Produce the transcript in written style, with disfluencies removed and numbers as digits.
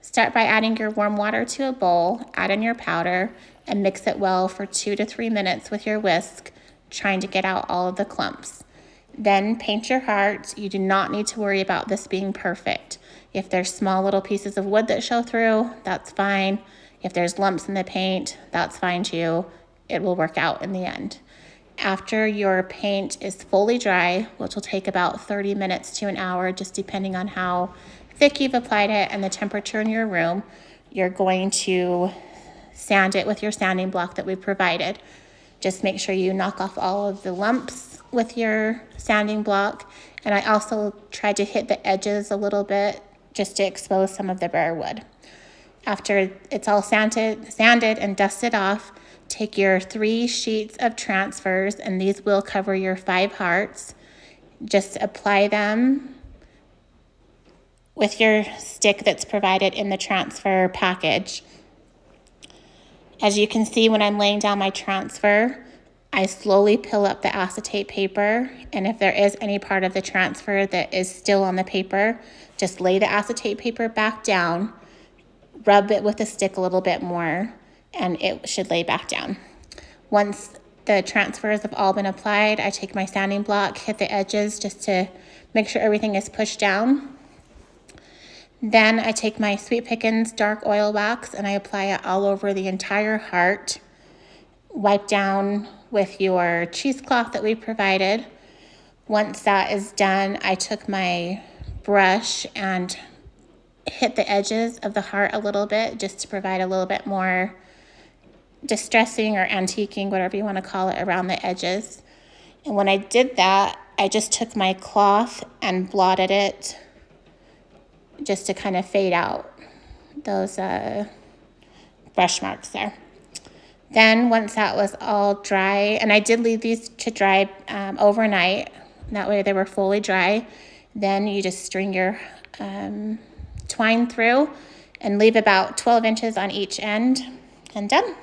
Start by adding your warm water to a bowl, add in your powder, and mix it well for 2 to 3 minutes with your whisk, trying to get out all of the clumps. Then paint your heart. You do not need to worry about this being perfect. If there's small little pieces of wood that show through, that's fine. If there's lumps in the paint, that's fine too. It will work out in the end. After your paint is fully dry, which will take about 30 minutes to an hour, just depending on how thick you've applied it and the temperature in your room, you're going to sand it with your sanding block that we provided. Just make sure you knock off all of the lumps with your sanding block. And I also tried to hit the edges a little bit just to expose some of the bare wood. After it's all sanded and dusted off, take your 3 sheets of transfers, and these will cover your 5 hearts. Just apply them with your stick that's provided in the transfer package. As you can see, when I'm laying down my transfer, I slowly peel up the acetate paper, and if there is any part of the transfer that is still on the paper, just lay the acetate paper back down, rub it with a stick a little bit more, and it should lay back down. Once the transfers have all been applied, I take my sanding block, hit the edges just to make sure everything is pushed down. Then I take my Sweet Pickins dark oil wax and I apply it all over the entire heart. Wipe down with your cheesecloth that we provided. Once that is done, I took my brush and hit the edges of the heart a little bit just to provide a little bit more distressing or antiquing, whatever you want to call it, around the edges. And when I did that, I just took my cloth and blotted it just to kind of fade out those brush marks there. Then once that was all dry, and I did leave these to dry overnight, that way they were fully dry, then you just string your twine through and leave about 12 inches on each end, and done.